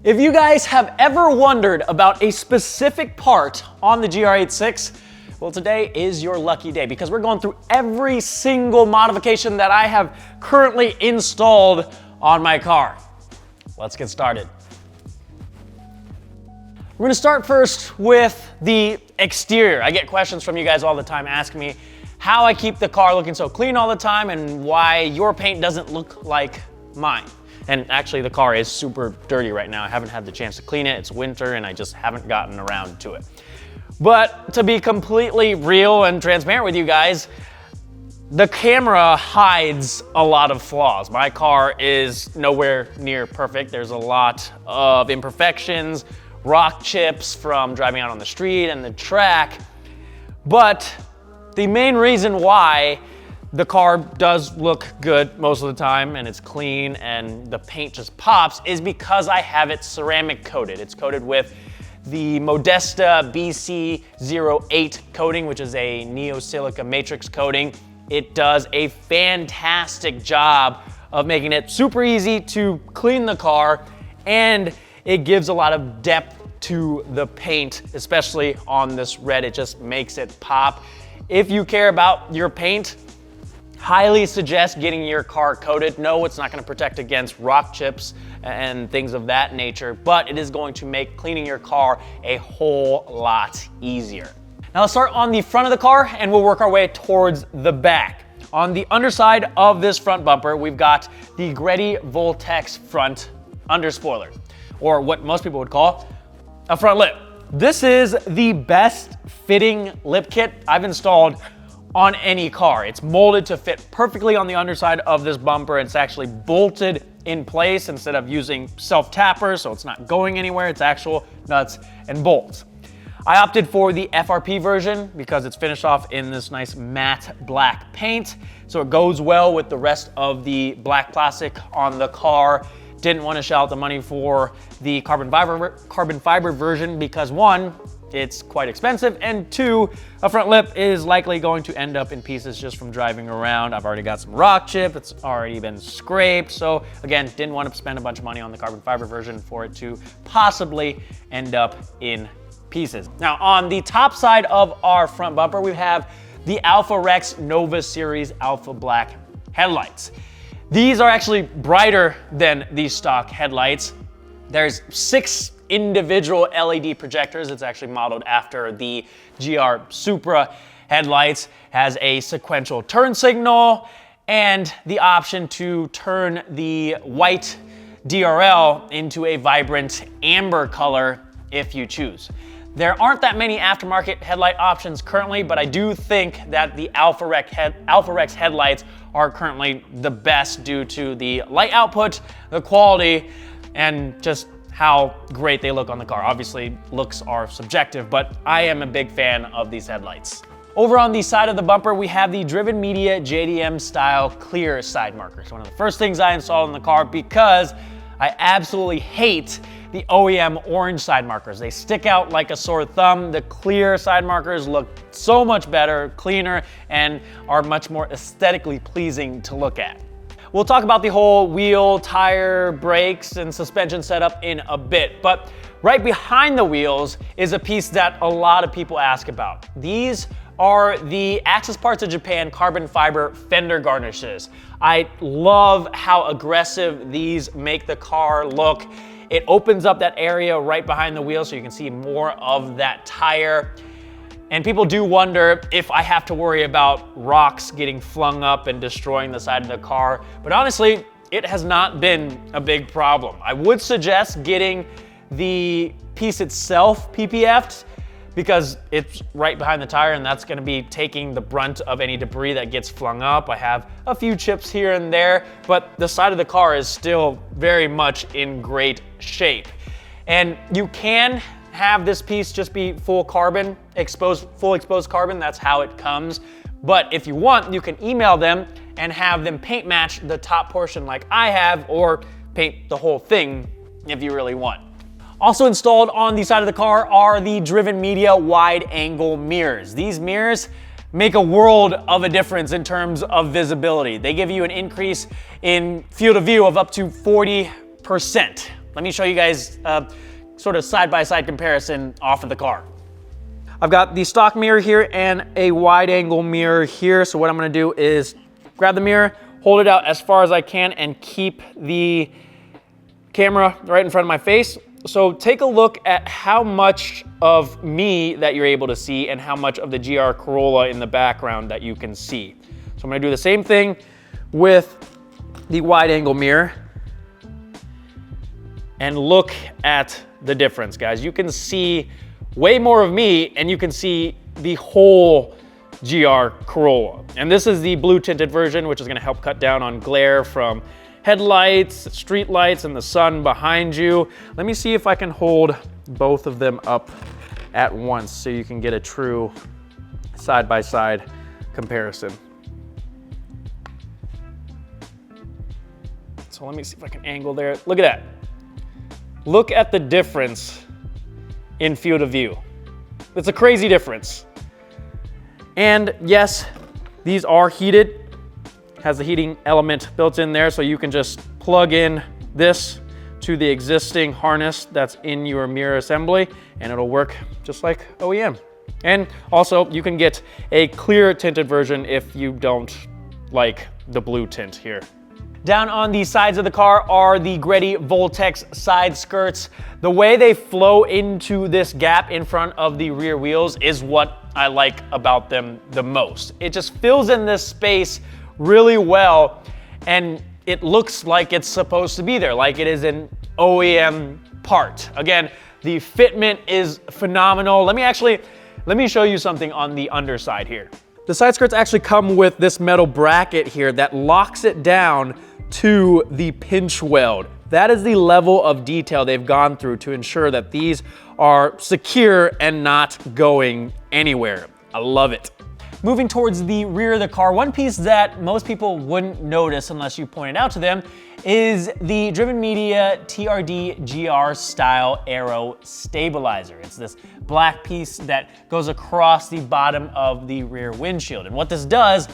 If you guys have ever wondered about a specific part on the GR86, well, today is your lucky day because we're going through every single modification that I have currently installed on my car. Let's get started. We're gonna start first with the exterior. I get questions from you guys all the time asking me how I keep the car looking so clean all the time and why your paint doesn't look like mine. And actually the car is super dirty right now. I haven't had the chance to clean it. It's winter and I just haven't gotten around to it. But to be completely real and transparent with you guys, the camera hides a lot of flaws. My car is nowhere near perfect. There's a lot of imperfections, rock chips from driving out on the street and the track. But the main reason why the car does look good most of the time and it's clean and the paint just pops is because I have it ceramic coated. It's coated with the Modesta BC08 coating, which is a neo-silica matrix coating. It does a fantastic job of making it super easy to clean the car, and it gives a lot of depth to the paint, especially on this red. It just makes it pop. If you care about your paint, highly suggest getting your car coated. No, it's not gonna protect against rock chips and things of that nature, but it is going to make cleaning your car a whole lot easier. Now let's start on the front of the car and we'll work our way towards the back. On the underside of this front bumper, we've got the Greddy Voltex front underspoiler, or what most people would call a front lip. This is the best fitting lip kit I've installed on any car. It's molded to fit perfectly on the underside of this bumper. It's actually bolted in place instead of using self-tappers, so it's not going anywhere. It's actual nuts and bolts. I opted for the FRP version because it's finished off in this nice matte black paint, so it goes well with the rest of the black plastic on the car. Didn't want to shell out the money for the carbon fiber version because one, it's quite expensive, and two, a front lip is likely going to end up in pieces just from driving around. I've already got some rock chip, it's already been scraped, so again, didn't want to spend a bunch of money on the carbon fiber version for it to possibly end up in pieces. Now, on the top side of our front bumper, we have the Alpharex Nova Series Alpha Black headlights. These are actually brighter than the stock headlights. There's 6 individual LED projectors. It's actually modeled after the GR Supra headlights. Has a sequential turn signal and the option to turn the white DRL into a vibrant amber color if you choose. There aren't that many aftermarket headlight options currently, but I do think that the Alpharex headlights are currently the best due to the light output, the quality, and just how great they look on the car. Obviously, looks are subjective, but I am a big fan of these headlights. Over on the side of the bumper, we have the Driven Media JDM style clear side markers. One of the first things I installed in the car because I absolutely hate the OEM orange side markers. They stick out like a sore thumb. The clear side markers look so much better, cleaner, and are much more aesthetically pleasing to look at. We'll talk about the whole wheel, tire, brakes, and suspension setup in a bit, but right behind the wheels is a piece that a lot of people ask about. These are the Access Parts of Japan carbon fiber fender garnishes. I love how aggressive these make the car look. It opens up that area right behind the wheel so you can see more of that tire. And people do wonder if I have to worry about rocks getting flung up and destroying the side of the car, but honestly, it has not been a big problem. I would suggest getting the piece itself PPF'd because it's right behind the tire and that's gonna be taking the brunt of any debris that gets flung up. I have a few chips here and there, but the side of the car is still very much in great shape. And you can have this piece just be full carbon, full exposed carbon, that's how it comes. But if you want, you can email them and have them paint match the top portion like I have, or paint the whole thing if you really want. Also installed on the side of the car are the Driven Media wide angle mirrors. These mirrors make a world of a difference in terms of visibility. They give you an increase in field of view of up to 40%. Let me show you guys sort of side-by-side comparison off of the car. I've got the stock mirror here and a wide angle mirror here. So what I'm gonna do is grab the mirror, hold it out as far as I can, and keep the camera right in front of my face. So take a look at how much of me that you're able to see and how much of the GR Corolla in the background that you can see. So I'm gonna do the same thing with the wide angle mirror. And look at the difference, guys. You can see way more of me, and you can see the whole GR Corolla. And this is the blue tinted version, which is gonna help cut down on glare from headlights, street lights, and the sun behind you. Let me see if I can hold both of them up at once so you can get a true side-by-side comparison. So let me see if I can angle there. Look at that. Look at the difference in field of view. It's a crazy difference. And yes, these are heated. Has the heating element built in there, so you can just plug in this to the existing harness that's in your mirror assembly, and it'll work just like OEM. And also, you can get a clear tinted version if you don't like the blue tint here. Down on the sides of the car are the Greddy Voltex side skirts. The way they flow into this gap in front of the rear wheels is what I like about them the most. It just fills in this space really well, and it looks like it's supposed to be there, like it is an OEM part. Again, the fitment is phenomenal. Let me show you something on the underside here. The side skirts actually come with this metal bracket here that locks it down to the pinch weld. That is the level of detail they've gone through to ensure that these are secure and not going anywhere. I love it. Moving towards the rear of the car, one piece that most people wouldn't notice unless you point it out to them is the Driven Media TRD GR style Aero stabilizer. It's this black piece that goes across the bottom of the rear windshield. And what this does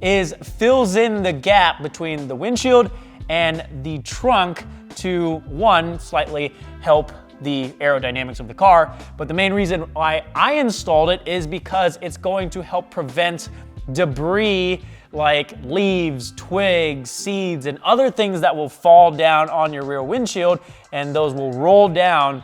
is fills in the gap between the windshield and the trunk to, one, slightly help the aerodynamics of the car, but the main reason why I installed it is because it's going to help prevent debris like leaves, twigs, seeds, and other things that will fall down on your rear windshield, and those will roll down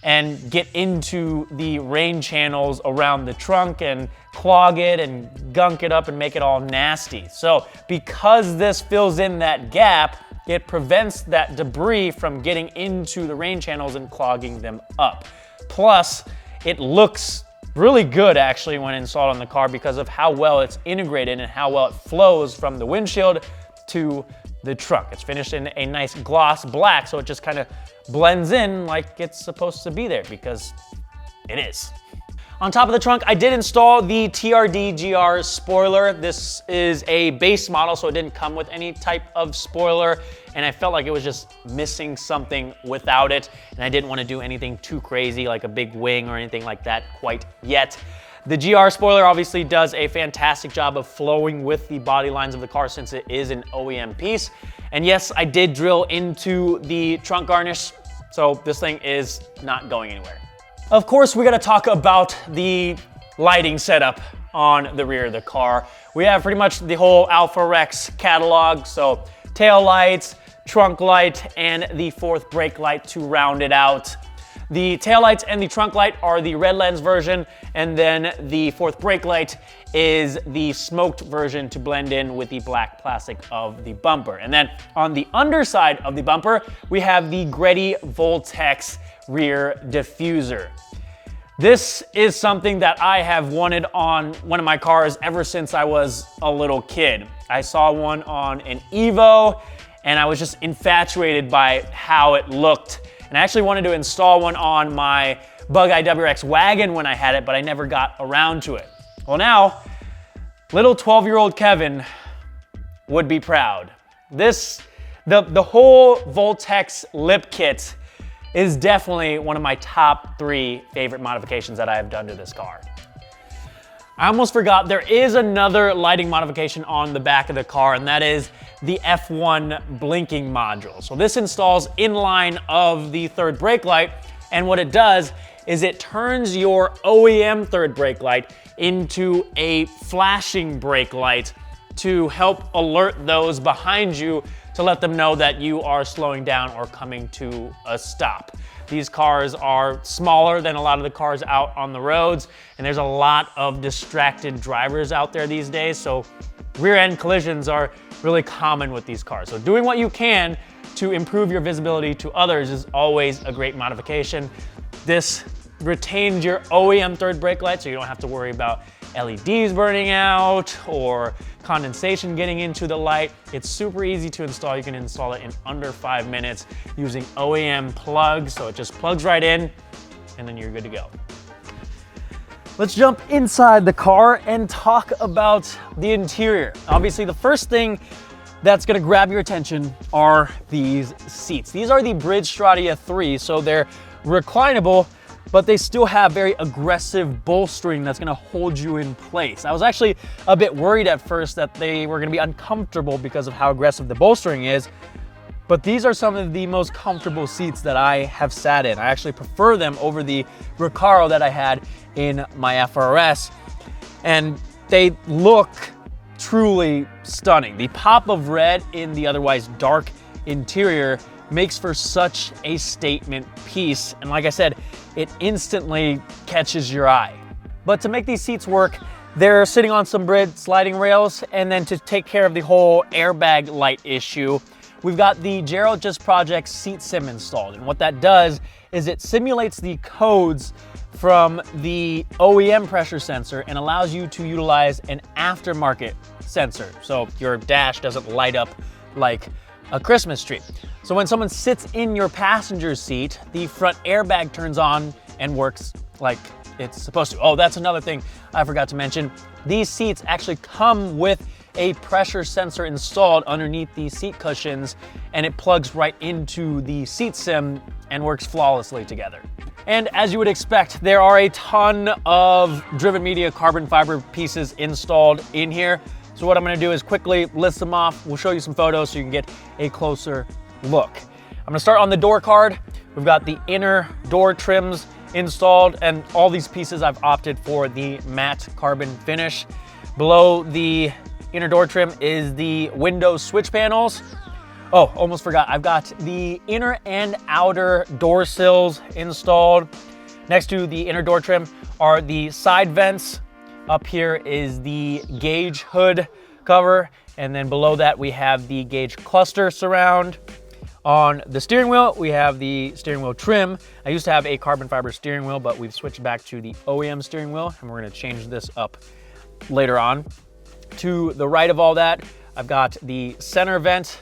and get into the rain channels around the trunk and clog it and gunk it up and make it all nasty. So because this fills in that gap, it prevents that debris from getting into the rain channels and clogging them up. Plus, it looks really good actually when installed on the car because of how well it's integrated and how well it flows from the windshield to the trunk. It's finished in a nice gloss black, so it just kind of blends in like it's supposed to be there because it is. On top of the trunk, I did install the TRD GR spoiler. This is a base model, so it didn't come with any type of spoiler, and I felt like it was just missing something without it, and I didn't want to do anything too crazy like a big wing or anything like that quite yet. The GR spoiler obviously does a fantastic job of flowing with the body lines of the car since it is an OEM piece. And yes, I did drill into the trunk garnish, so this thing is not going anywhere. Of course, we gotta talk about the lighting setup on the rear of the car. We have pretty much the whole Alpharex catalog, so tail lights, trunk light, and the fourth brake light to round it out. The taillights and the trunk light are the red lens version, and then the fourth brake light is the smoked version to blend in with the black plastic of the bumper. And then on the underside of the bumper, we have the Greddy Voltex rear diffuser. This is something that I have wanted on one of my cars ever since I was a little kid. I saw one on an Evo, and I was just infatuated by how it looked. And I actually wanted to install one on my Bug-Eye WRX wagon when I had it, but I never got around to it. Well now, little 12-year-old Kevin would be proud. The whole Voltex lip kit is definitely one of my top 3 favorite modifications that I have done to this car. I almost forgot, there is another lighting modification on the back of the car, and that is the F1 blinking module. So this installs in line of the third brake light, and what it does is it turns your OEM third brake light into a flashing brake light to help alert those behind you to let them know that you are slowing down or coming to a stop. These cars are smaller than a lot of the cars out on the roads, and there's a lot of distracted drivers out there these days, so rear end collisions are really common with these cars. So doing what you can to improve your visibility to others is always a great modification. This retains your OEM third brake light, so you don't have to worry about LEDs burning out or condensation getting into the light. It's super easy to install. You can install it in under 5 minutes using OEM plugs. So it just plugs right in and then you're good to go. Let's jump inside the car and talk about the interior. Obviously, the first thing that's gonna grab your attention are these seats. These are the Bridge Stradia III, so they're reclinable, but they still have very aggressive bolstering that's gonna hold you in place. I was actually a bit worried at first that they were gonna be uncomfortable because of how aggressive the bolstering is, but these are some of the most comfortable seats that I have sat in. I actually prefer them over the Recaro that I had in my FRS, and they look truly stunning. The pop of red in the otherwise dark interior makes for such a statement piece, and like I said, it instantly catches your eye. But to make these seats work, they're sitting on some Bridge sliding rails, and then to take care of the whole airbag light issue, we've got the GR86 Project Seat Sim installed, and what that does is it simulates the codes from the OEM pressure sensor and allows you to utilize an aftermarket sensor, so your dash doesn't light up like a Christmas tree. So when someone sits in your passenger seat, the front airbag turns on and works like it's supposed to. Oh, that's another thing I forgot to mention. These seats actually come with a pressure sensor installed underneath the seat cushions, and it plugs right into the seat sim and works flawlessly together. And as you would expect, there are a ton of Driven Media carbon fiber pieces installed in here. So what I'm gonna do is quickly list them off. We'll show you some photos so you can get a closer look. I'm gonna start on the door card. We've got the inner door trims installed, and all these pieces I've opted for the matte carbon finish. Below the inner door trim is the window switch panels. Oh, almost forgot. I've got the inner and outer door sills installed. Next to the inner door trim are the side vents. Up here is the gauge hood cover, and then below that we have the gauge cluster surround. On the steering wheel, we have the steering wheel trim. I used to have a carbon fiber steering wheel, but we've switched back to the OEM steering wheel, and we're gonna change this up later on. To the right of all that, I've got the center vent,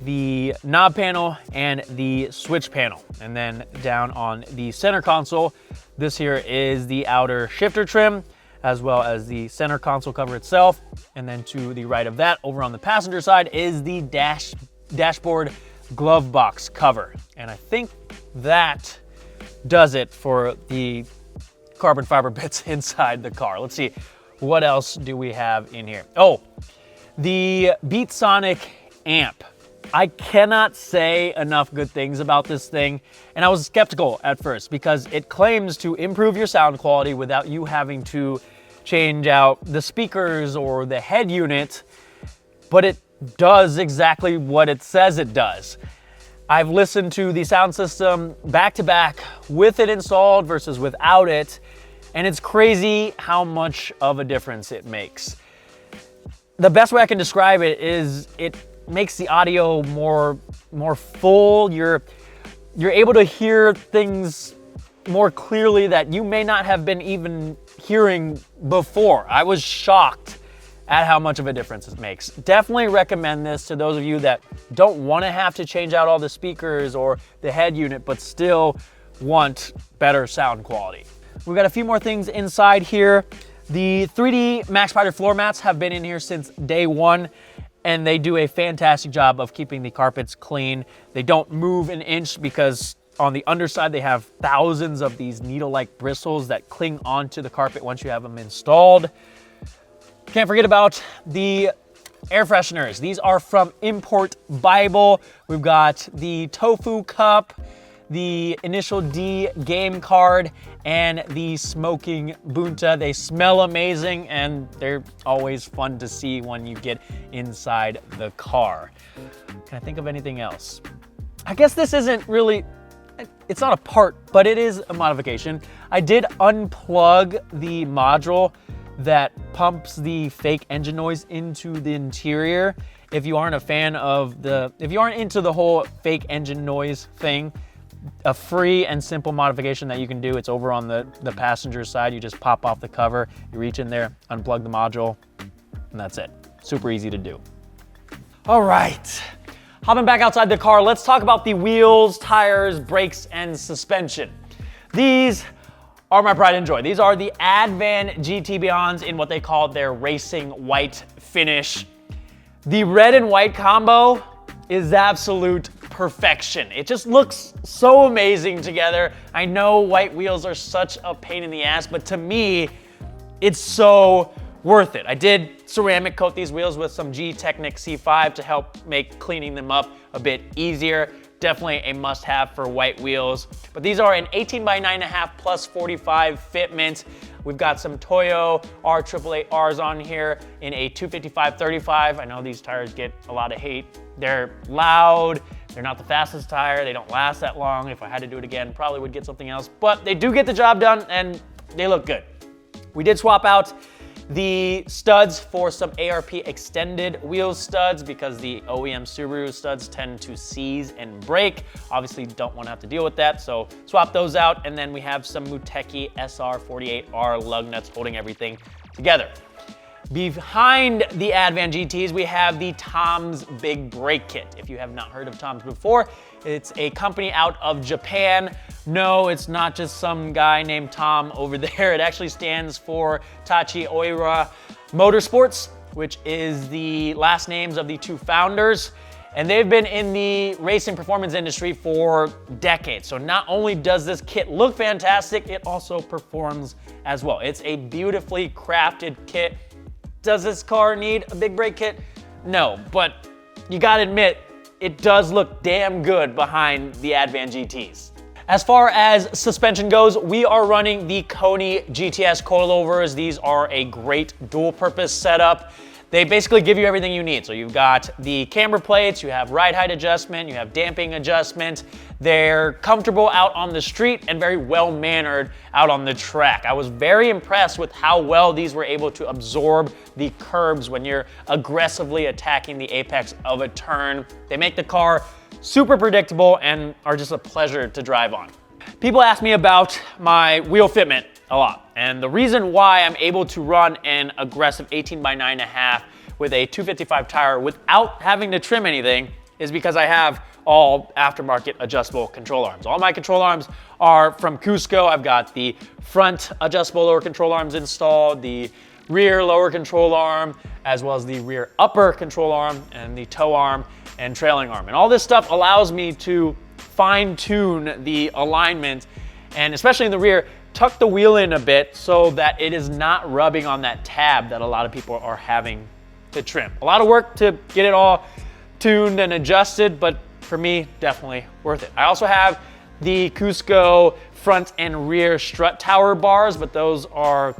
the knob panel, and the switch panel. And then down on the center console, this here is the outer shifter trim, as well as the center console cover itself. And then to the right of that, over on the passenger side, is the dashboard glove box cover. And I think that does it for the carbon fiber bits inside the car. Let's see, what else do we have in here? Oh, the Beatsonic Amp. I cannot say enough good things about this thing, and I was skeptical at first because it claims to improve your sound quality without you having to change out the speakers or the head unit, but it does exactly what it says it does. I've listened to the sound system back to back with it installed versus without it, and it's crazy how much of a difference it makes. The best way I can describe it is it makes the audio more full. You're able to hear things more clearly that you may not have been even hearing before. I was shocked at how much of a difference it makes. Definitely recommend this to those of you that don't want to have to change out all the speakers or the head unit, but still want better sound quality. We've got a few more things inside here. The 3D Maxpider floor mats have been in here since day one, and they do a fantastic job of keeping the carpets clean. They don't move an inch because on the underside they have thousands of these needle-like bristles that cling onto the carpet once you have them installed. Can't forget about the air fresheners. These are from Import Bible. We've got the Tofu Cup, the Initial D game card, and the Smoking Bunta. They smell amazing and they're always fun to see when you get inside the car. Can I think of anything else? I guess this isn't really, it's not a part, but it is a modification. I did unplug the module that pumps the fake engine noise into the interior. If you aren't a fan of if you aren't into the whole fake engine noise thing, a free and simple modification that you can do, it's over on the passenger side. You just pop off the cover, you reach in there, unplug the module, and that's it. Super easy to do. All right, hopping back outside the car, let's talk about the wheels, tires, brakes, and suspension. These are my pride and joy. These are the Advan GT Beyonds in what they call their racing white finish. The red and white combo is absolute perfection. It just looks so amazing together. I know white wheels are such a pain in the ass, but to me, it's so worth it. I did ceramic coat these wheels with some G-Technic C5 to help make cleaning them up a bit easier. Definitely a must-have for white wheels. But these are an 18 by 9.5 plus 45 fitment. We've got some Toyo R888Rs on here in a 255/35. I know these tires get a lot of hate. They're loud, they're not the fastest tire, they don't last that long. If I had to do it again, probably would get something else, but they do get the job done and they look good. We did swap out the studs for some ARP extended wheel studs because the OEM Subaru studs tend to seize and break. Obviously don't want to have to deal with that, so swap those out. And then we have some Muteki SR48R lug nuts holding everything together. Behind the Advan GTs, we have the Tom's Big Brake Kit. If you have not heard of Tom's before, it's a company out of Japan. No, it's not just some guy named Tom over there. It actually stands for Tachi Oira Motorsports, which is the last names of the two founders. And they've been in the racing performance industry for decades. So not only does this kit look fantastic, it also performs as well. It's a beautifully crafted kit. Does this car need a big brake kit? No, but you gotta admit, it does look damn good behind the Advan GTs. As far as suspension goes, we are running the Koni GTS coilovers. These are a great dual purpose setup. They basically give you everything you need. So you've got the camber plates, you have ride height adjustment, you have damping adjustment. They're comfortable out on the street and very well-mannered out on the track. I was very impressed with how well these were able to absorb the curbs when you're aggressively attacking the apex of a turn. They make the car super predictable and are just a pleasure to drive on. People ask me about my wheel fitment a lot. And the reason why I'm able to run an aggressive 18 by 9.5 with a 255 tire without having to trim anything is because I have all aftermarket adjustable control arms. All my control arms are from Cusco. I've got the front adjustable lower control arms installed, the rear lower control arm, as well as the rear upper control arm and the tow arm and trailing arm. And all this stuff allows me to fine tune the alignment, and especially in the rear, tuck the wheel in a bit so that it is not rubbing on that tab that a lot of people are having to trim. A lot of work to get it all tuned and adjusted, but for me, definitely worth it. I also have the Cusco front and rear strut tower bars, but those are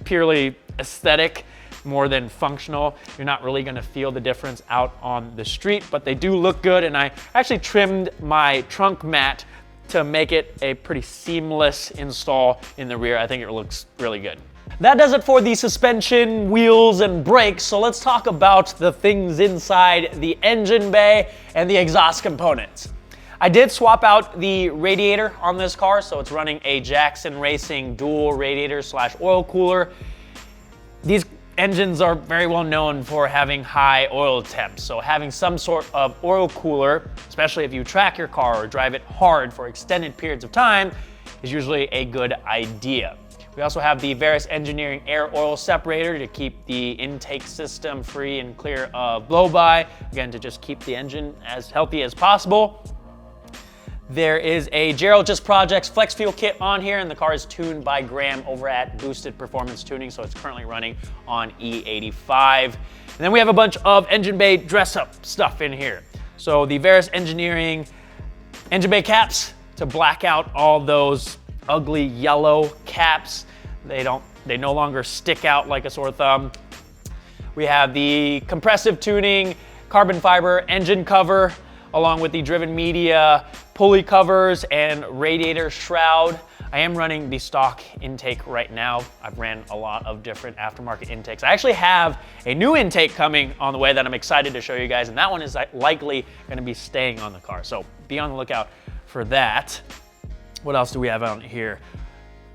purely aesthetic more than functional. You're not really gonna feel the difference out on the street, but they do look good. And I actually trimmed my trunk mat to make it a pretty seamless install in the rear. I think it looks really good. That does it for the suspension, wheels, and brakes. So let's talk about the things inside the engine bay and the exhaust components. I did swap out the radiator on this car, so it's running a Jackson Racing dual radiator / oil cooler. These engines are very well known for having high oil temps, so having some sort of oil cooler, especially if you track your car or drive it hard for extended periods of time, is usually a good idea. We also have the Verus Engineering air oil separator to keep the intake system free and clear of blow-by, again, to just keep the engine as healthy as possible. There is a GR86 Projects Flex Fuel Kit on here, and the car is tuned by Graham over at Boosted Performance Tuning, so it's currently running on E85. And then we have a bunch of engine bay dress-up stuff in here. So the Verus Engineering engine bay caps to black out all those ugly yellow caps. They no longer stick out like a sore thumb. We have the Compressive tuning, carbon fiber engine cover, along with the driven media pulley covers and radiator shroud. I am running the stock intake right now. I've ran a lot of different aftermarket intakes. I actually have a new intake coming on the way that I'm excited to show you guys, and that one is likely gonna be staying on the car. So be on the lookout for that. What else do we have out here?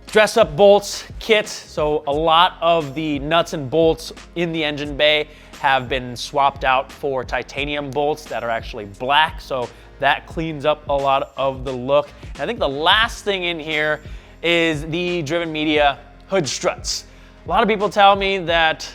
Dressup Bolts Kit. So a lot of the nuts and bolts in the engine bay have been swapped out for titanium bolts that are actually black. So that cleans up a lot of the look. And I think the last thing in here is the driven media hood struts. A lot of people tell me that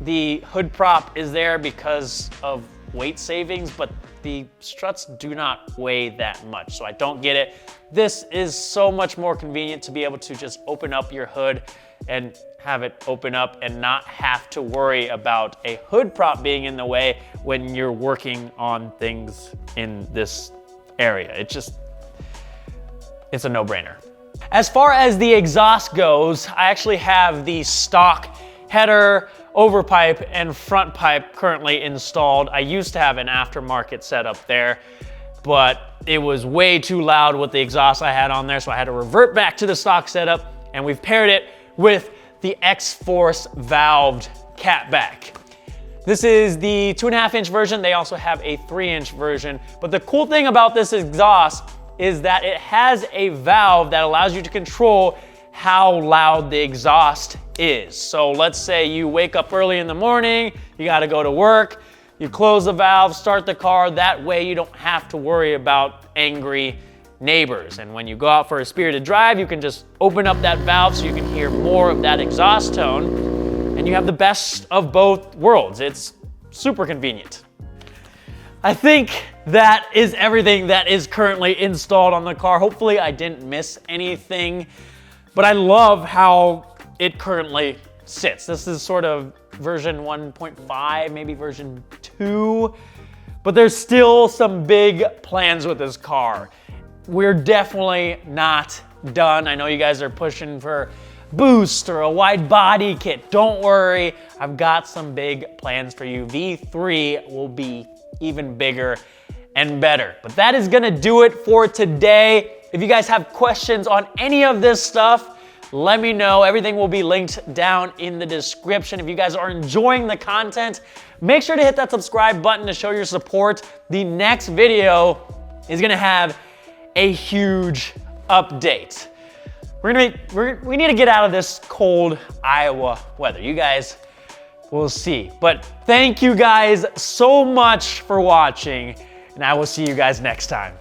the hood prop is there because of weight savings, but the struts do not weigh that much, so I don't get it. This is so much more convenient to be able to just open up your hood and have it open up and not have to worry about a hood prop being in the way when you're working on things in this area. It's a no-brainer. As far as the exhaust goes, I actually have the stock header, overpipe, and front pipe currently installed. I used to have an aftermarket setup there, but it was way too loud with the exhaust I had on there, so I had to revert back to the stock setup, and we've paired it with the X-Force valved catback. This is the 2.5-inch version. They also have a 3-inch version, but the cool thing about this exhaust is that it has a valve that allows you to control how loud the exhaust is. So let's say you wake up early in the morning, you gotta go to work, you close the valve, start the car, that way you don't have to worry about angry neighbors. And when you go out for a spirited drive, you can just open up that valve so you can hear more of that exhaust tone, and you have the best of both worlds. It's super convenient. I think that is everything that is currently installed on the car. Hopefully I didn't miss anything, but I love how it currently sits. This is sort of version 1.5, maybe version 2, but there's still some big plans with this car. We're definitely not done. I know you guys are pushing for boost or a wide body kit. Don't worry, I've got some big plans for you. V3 will be even bigger and better. But that is gonna do it for today. If you guys have questions on any of this stuff, let me know. Everything will be linked down in the description. If you guys are enjoying the content, make sure to hit that subscribe button to show your support. The next video is gonna have a huge update. We need to get out of this cold Iowa weather. You guys will see. But thank you guys so much for watching, and I will see you guys next time.